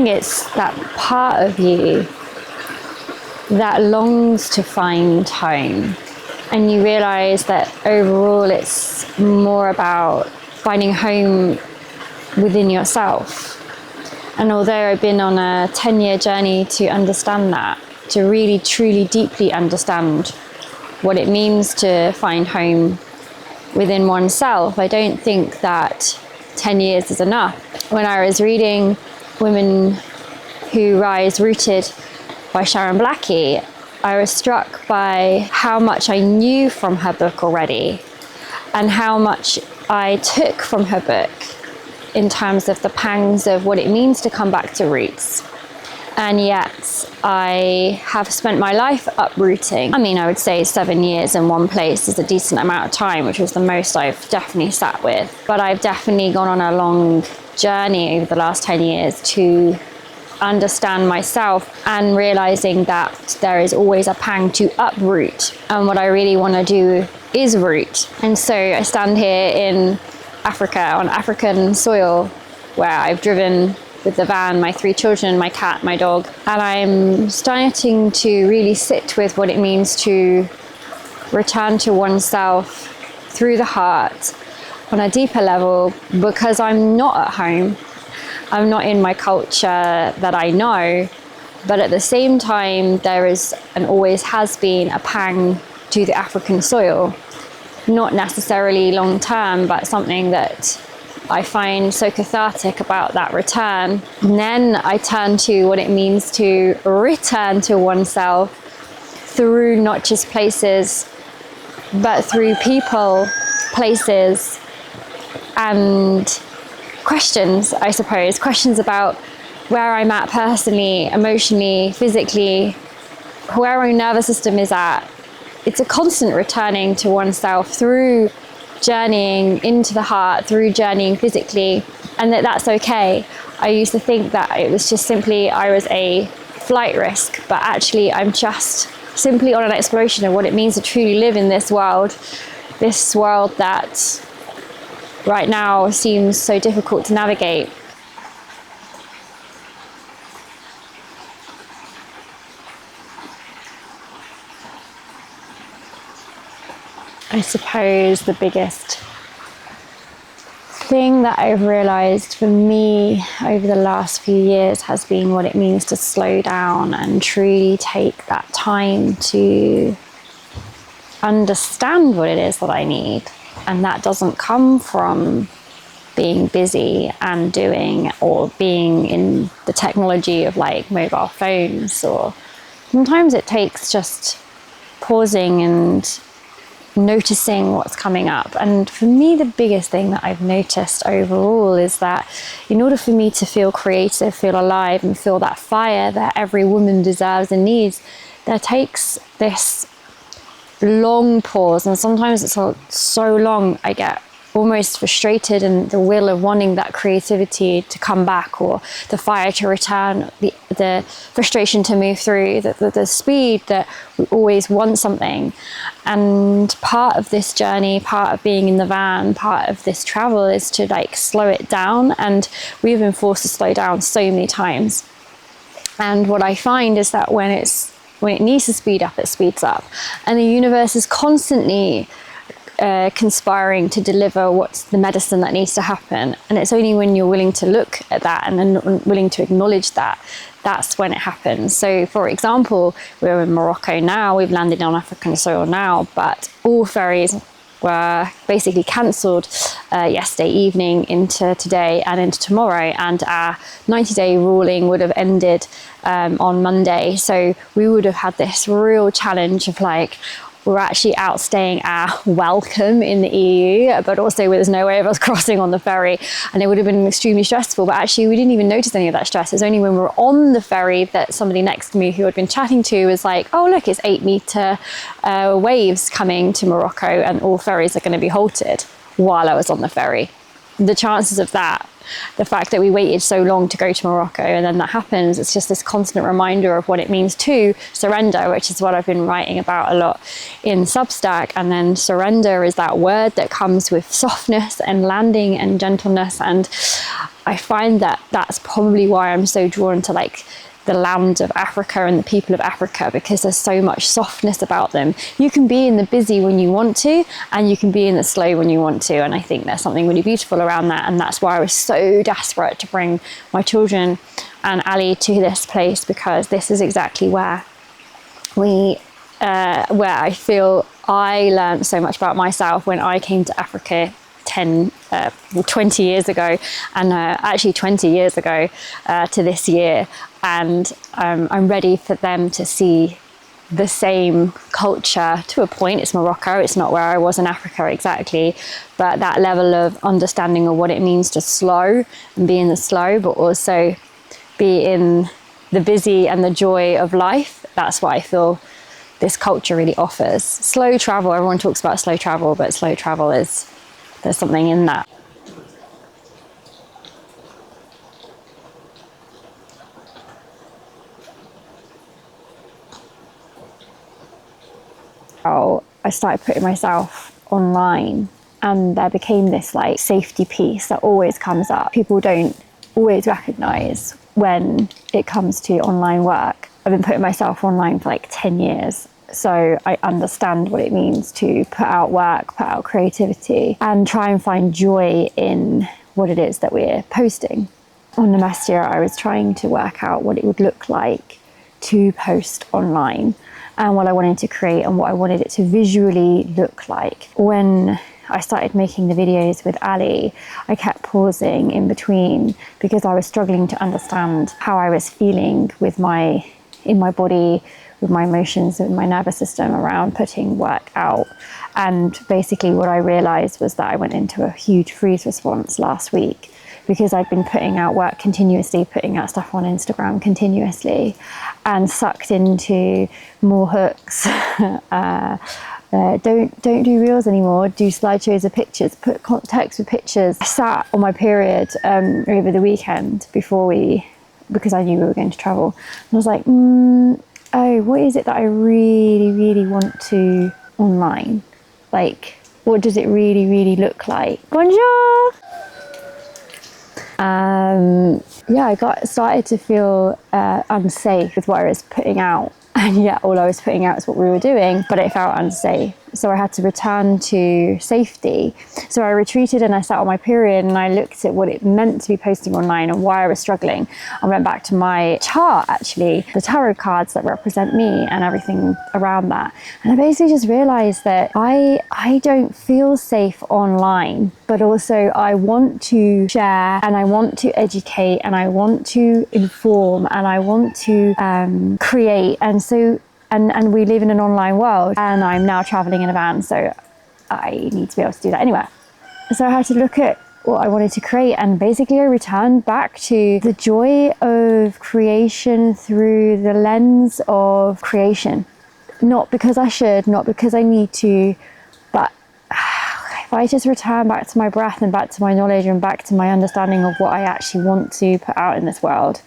think it's that part of you that longs to find home. And you realize that overall it's more about finding home within yourself. And although I've been on a 10-year journey to understand that, to really, truly, deeply understand what it means to find home within oneself, I don't think that 10 years is enough. When I was reading Women Who Rise Rooted by Sharon Blackie, I was struck by how much I knew from her book already and how much I took from her book in terms of the pangs of what it means to come back to roots. And yet I have spent my life uprooting. I mean, I would say 7 years in one place is a decent amount of time, which was the most I've definitely sat with. But I've definitely gone on a long journey over the last 10 years to understand myself and realizing that there is always a pang to uproot. And what I really want to do is root. And so I stand here in Africa, on African soil, where I've driven with the van, my 3 children, my cat, my dog, and I'm starting to really sit with what it means to return to oneself through the heart on a deeper level, because I'm not at home. I'm not in my culture that I know, but at the same time, there is and always has been a pang to the African soil. Not necessarily long term, but something that I find so cathartic about that return. And then I turn to what it means to return to oneself through not just places, but through people, places, and questions, I suppose. Questions about where I'm at personally, emotionally, physically, where my nervous system is at. It's a constant returning to oneself through journeying into the heart, through journeying physically, and that's okay. I used to think that it was just simply I was a flight risk, but actually I'm just simply on an exploration of what it means to truly live in this world that right now seems so difficult to navigate. I suppose the biggest thing that I've realized for me over the last few years has been what it means to slow down and truly take that time to understand what it is that I need. And that doesn't come from being busy and doing, or being in the technology of like mobile phones, or sometimes it takes just pausing and noticing what's coming up. And for me, the biggest thing that I've noticed overall is that in order for me to feel creative, feel alive, and feel that fire that every woman deserves and needs, there takes this long pause. And sometimes it's so long I get almost frustrated, and the will of wanting that creativity to come back, or the fire to return, the frustration to move through, the speed that we always want something. And part of this journey, part of being in the van, part of this travel is to like slow it down. And we've been forced to slow down so many times. And what I find is that when it needs to speed up, it speeds up. And the universe is constantly conspiring to deliver what's the medicine that needs to happen. And it's only when you're willing to look at that and then willing to acknowledge that, that's when it happens. So for example, we're in Morocco now, we've landed on African soil now, but all ferries were basically cancelled yesterday evening into today and into tomorrow, and our 90-day ruling would have ended on Monday. So we would have had this real challenge of like, we're actually outstaying our welcome in the EU, but also there's no way of us crossing on the ferry, and it would have been extremely stressful. But actually we didn't even notice any of that stress. It's only when we were on the ferry that somebody next to me who I'd been chatting to was like, oh look, it's 8-meter waves coming to Morocco and all ferries are going to be halted, while I was on the ferry. The chances of that, the fact that we waited so long to go to Morocco and then that happens, it's just this constant reminder of what it means to surrender, which is what I've been writing about a lot in Substack. And then surrender is that word that comes with softness and landing and gentleness. And I find that that's probably why I'm so drawn to like the land of Africa and the people of Africa, because there's so much softness about them. You can be in the busy when you want to, and you can be in the slow when you want to. And I think there's something really beautiful around that. And that's why I was so desperate to bring my children and Ali to this place, because this is exactly where where I feel I learned so much about myself when I came to Africa 20 years ago, and actually 20 years ago to this year. And I'm ready for them to see the same culture to a point. It's Morocco, it's not where I was in Africa exactly, but that level of understanding of what it means to slow and be in the slow, but also be in the busy and the joy of life. That's what I feel this culture really offers. Slow travel, everyone talks about slow travel, but slow travel there's something in that. I started putting myself online, and there became this like safety piece that always comes up. People don't always recognize when it comes to online work. I've been putting myself online for like 10 years. So I understand what it means to put out work, put out creativity, and try and find joy in what it is that we're posting. On nomestia, I was trying to work out what it would look like to post online, and what I wanted to create and what I wanted it to visually look like. When I started making the videos with Ali, I kept pausing in between because I was struggling to understand how I was feeling in my body, with my emotions and my nervous system around putting work out. And basically what I realized was that I went into a huge freeze response last week, because I'd been putting out work continuously, putting out stuff on Instagram continuously, and sucked into more hooks. Don't do reels anymore, do slideshows of pictures, put text with pictures. I sat on my period over the weekend because I knew we were going to travel. And I was like, oh, what is it that I really, really want to online? Like, what does it really, really look like? Bonjour! Yeah, I started to feel unsafe with what I was putting out. And yet all I was putting out is what we were doing, but it felt unsafe. So I had to return to safety. So I retreated and I sat on my period and I looked at what it meant to be posting online and why I was struggling. I went back to my chart, actually, the tarot cards that represent me and everything around that. And I basically just realized that I don't feel safe online, but also I want to share and I want to educate and I want to inform and I want to create. And we live in an online world, and I'm now traveling in a van, so I need to be able to do that anywhere. So I had to look at what I wanted to create, and basically I returned back to the joy of creation through the lens of creation. Not because I should, not because I need to, but if I just return back to my breath and back to my knowledge and back to my understanding of what I actually want to put out in this world,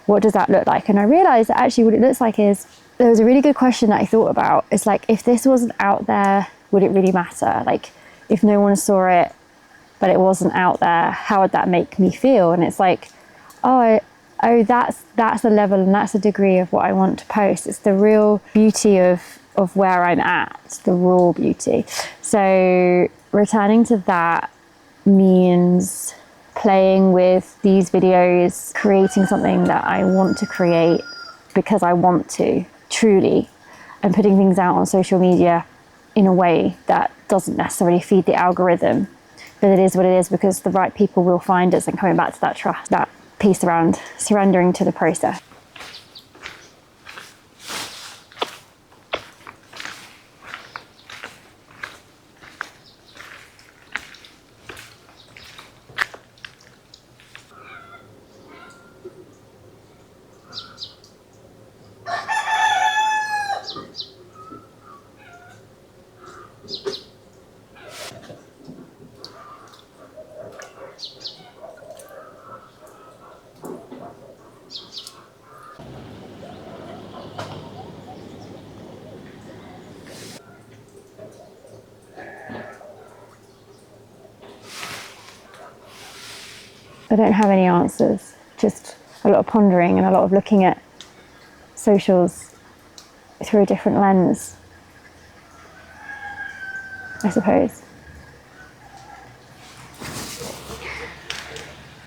what does that look like? And I realized that actually what it looks like is, there was a really good question that I thought about. It's like, if this wasn't out there, would it really matter? Like, if no one saw it, but it wasn't out there, how would that make me feel? And it's like, that's the level and that's the degree of what I want to post. It's the real beauty of where I'm at, the raw beauty. So returning to that means playing with these videos, creating something that I want to create because I want to, truly, and putting things out on social media in a way that doesn't necessarily feed the algorithm, but it is what it is because the right people will find us, and coming back to that trust, that piece around surrendering to the process. I don't have any answers, just a lot of pondering and a lot of looking at socials through a different lens, I suppose.